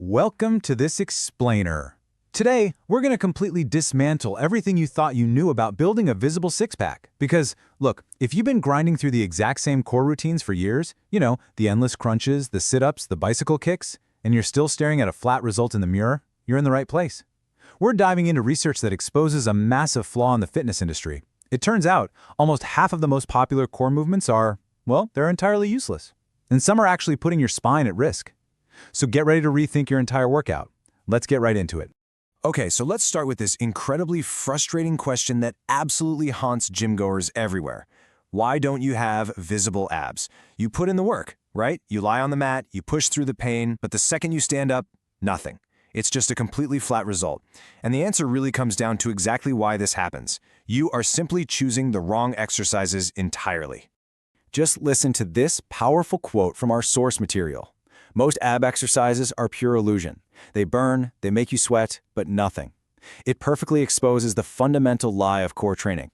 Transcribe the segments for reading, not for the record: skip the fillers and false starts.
Welcome to this explainer. Today, we're going to completely dismantle everything you thought you knew about building a visible six-pack. Because, look, if you've been grinding through the exact same core routines for years, the endless crunches, the sit-ups, the bicycle kicks, and you're still staring at a flat result in the mirror, you're in the right place. We're diving into research that exposes a massive flaw in the fitness industry. It turns out, almost half of the most popular core movements are, well, they're entirely useless. And some are actually putting your spine at risk. So get ready to rethink your entire workout. Let's get right into it. Okay, so let's start with this incredibly frustrating question that absolutely haunts gym goers everywhere. Why don't you have visible abs? You put in the work, right? You lie on the mat, you push through the pain, but the second you stand up, nothing. It's just a completely flat result. And the answer really comes down to exactly why this happens. You are simply choosing the wrong exercises entirely. Just listen to this powerful quote from our source material. Most ab exercises are pure illusion. They burn, they make you sweat, but nothing. It perfectly exposes the fundamental lie of core training.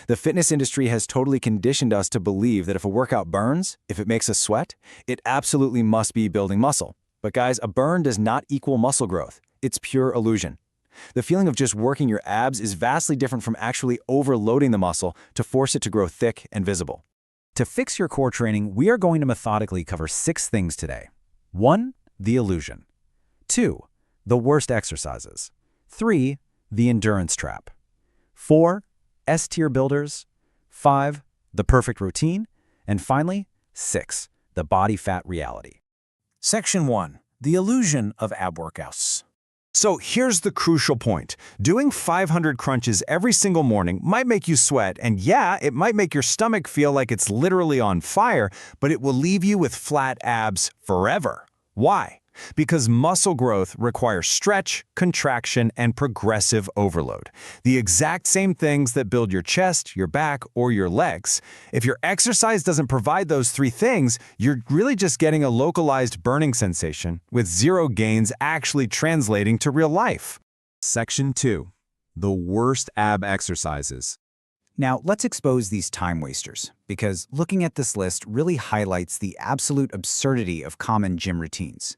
The fitness industry has totally conditioned us to believe that if a workout burns, if it makes us sweat, it absolutely must be building muscle. But guys, a burn does not equal muscle growth. It's pure illusion. The feeling of just working your abs is vastly different from actually overloading the muscle to force it to grow thick and visible. To fix your core training, we are going to methodically cover 6 things today. 1. The illusion. 2. The worst exercises. 3. The endurance trap. 4. S-tier builders. 5. The perfect routine. And finally, 6. The body fat reality. Section 1. The illusion of ab workouts. So here's the crucial point. Doing 500 crunches every single morning might make you sweat, and yeah, it might make your stomach feel like it's literally on fire, but it will leave you with flat abs forever. Why? Because muscle growth requires stretch, contraction, and progressive overload. The exact same things that build your chest, your back, or your legs. If your exercise doesn't provide those 3 things, you're really just getting a localized burning sensation, with zero gains actually translating to real life. Section 2. The worst ab exercises. Now, let's expose these time wasters, because looking at this list really highlights the absolute absurdity of common gym routines.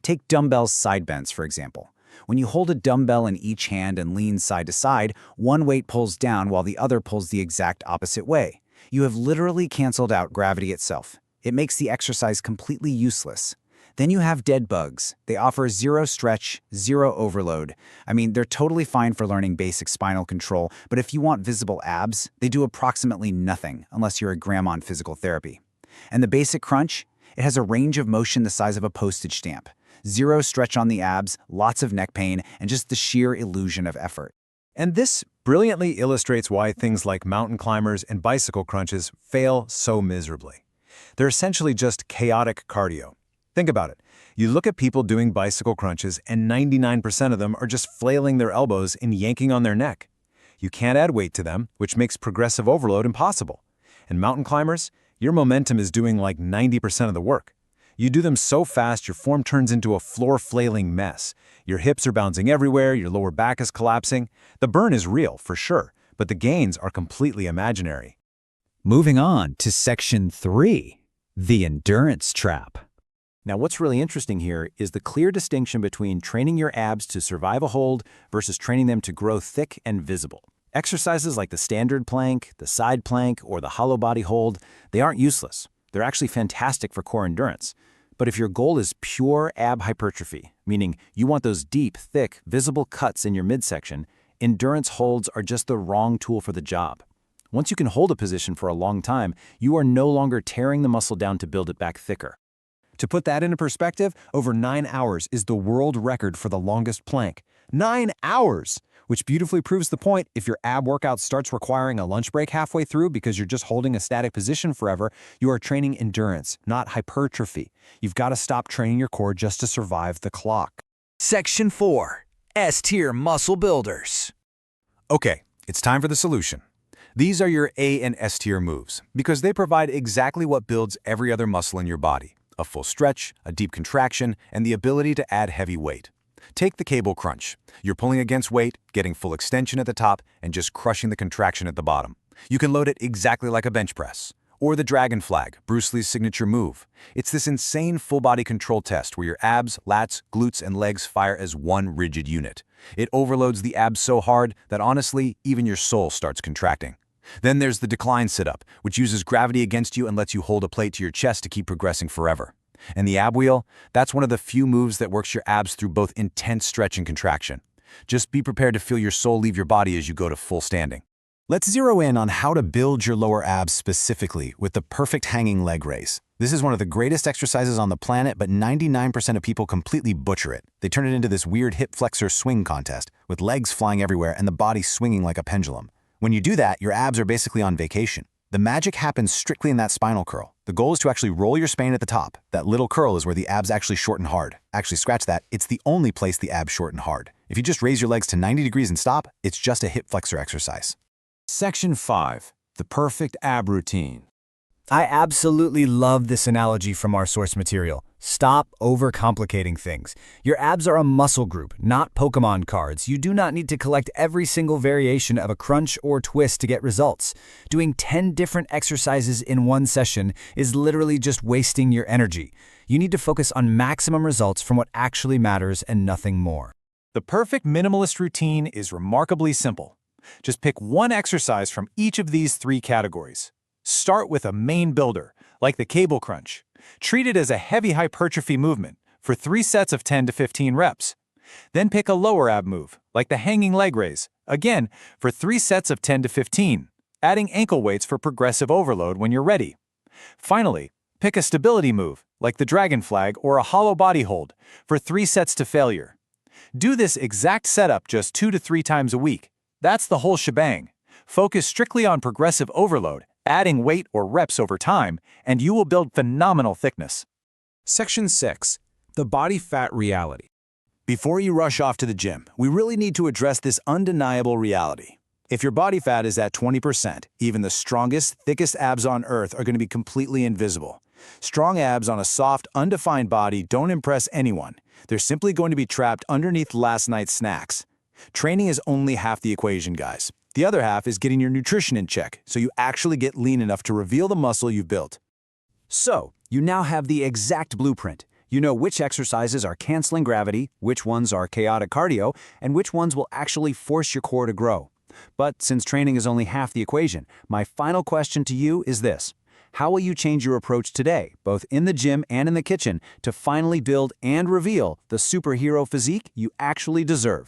Take dumbbell side bends, for example. When you hold a dumbbell in each hand and lean side to side, one weight pulls down while the other pulls the exact opposite way. You have literally canceled out gravity itself. It makes the exercise completely useless. Then you have dead bugs. They offer zero stretch, zero overload. I mean, they're totally fine for learning basic spinal control, but if you want visible abs, they do approximately nothing unless you're a grandma on physical therapy. And the basic crunch? It has a range of motion the size of a postage stamp. Zero stretch on the abs, lots of neck pain, and just the sheer illusion of effort. And this brilliantly illustrates why things like mountain climbers and bicycle crunches fail so miserably. They're essentially just chaotic cardio. Think about it. You look at people doing bicycle crunches and 99% of them are just flailing their elbows and yanking on their neck. You can't add weight to them, which makes progressive overload impossible. And mountain climbers, your momentum is doing like 90% of the work. You do them so fast your form turns into a floor-flailing mess. Your hips are bouncing everywhere, your lower back is collapsing. The burn is real, for sure, but the gains are completely imaginary. Moving on to Section 3, the endurance trap. Now, what's really interesting here is the clear distinction between training your abs to survive a hold versus training them to grow thick and visible. Exercises like the standard plank, the side plank, or the hollow body hold, they aren't useless. They're actually fantastic for core endurance. But if your goal is pure ab hypertrophy, meaning you want those deep, thick, visible cuts in your midsection, endurance holds are just the wrong tool for the job. Once you can hold a position for a long time, you are no longer tearing the muscle down to build it back thicker. To put that into perspective, over 9 hours is the world record for the longest plank. 9 hours! Which beautifully proves the point. If your ab workout starts requiring a lunch break halfway through because you're just holding a static position forever, you are training endurance, not hypertrophy. You've got to stop training your core just to survive the clock. Section 4. S-tier muscle builders. Okay, it's time for the solution. These are your A and S tier moves because they provide exactly what builds every other muscle in your body: a full stretch, a deep contraction, and the ability to add heavy weight. Take the cable crunch. You're pulling against weight, getting full extension at the top, and just crushing the contraction at the bottom. You can load it exactly like a bench press. Or the dragon flag, Bruce Lee's signature move. It's this insane full-body control test where your abs, lats, glutes, and legs fire as one rigid unit. It overloads the abs so hard that honestly, even your soul starts contracting. Then there's the decline sit-up, which uses gravity against you and lets you hold a plate to your chest to keep progressing forever. And the ab wheel, that's one of the few moves that works your abs through both intense stretch and contraction. Just be prepared to feel your soul leave your body as you go to full standing. Let's zero in on how to build your lower abs specifically with the perfect hanging leg raise. This is one of the greatest exercises on the planet, but 99% of people completely butcher it. They turn it into this weird hip flexor swing contest, with legs flying everywhere and the body swinging like a pendulum. When you do that, your abs are basically on vacation. The magic happens strictly in that spinal curl. The goal is to actually roll your spine at the top. That little curl is where the abs actually shorten hard. Actually, scratch that, it's the only place the abs shorten hard. If you just raise your legs to 90 degrees and stop, it's just a hip flexor exercise. Section 5. The perfect ab routine. I absolutely love this analogy from our source material. Stop overcomplicating things. Your abs are a muscle group, not Pokemon cards. You do not need to collect every single variation of a crunch or twist to get results. Doing 10 different exercises in one session is literally just wasting your energy. You need to focus on maximum results from what actually matters and nothing more. The perfect minimalist routine is remarkably simple. Just pick one exercise from each of these 3 categories. Start with a main builder, like the cable crunch. Treat it as a heavy hypertrophy movement for 3 sets of 10 to 15 reps. Then pick a lower ab move, like the hanging leg raise, again for 3 sets of 10 to 15, adding ankle weights for progressive overload when you're ready. Finally, pick a stability move, like the dragon flag or a hollow body hold, for 3 sets to failure. Do this exact setup just 2 to 3 times a week. That's the whole shebang. Focus strictly on progressive overload, adding weight or reps over time, and you will build phenomenal thickness. Section 6. The body fat reality. Before you rush off to the gym, we really need to address this undeniable reality. If your body fat is at 20%, even the strongest, thickest abs on earth are going to be completely invisible. Strong abs on a soft, undefined body don't impress anyone. They're simply going to be trapped underneath last night's snacks. Training is only half the equation, guys. The other half is getting your nutrition in check, so you actually get lean enough to reveal the muscle you've built. So, you now have the exact blueprint. You know which exercises are canceling gravity, which ones are chaotic cardio, and which ones will actually force your core to grow. But since training is only half the equation, my final question to you is this. How will you change your approach today, both in the gym and in the kitchen, to finally build and reveal the superhero physique you actually deserve?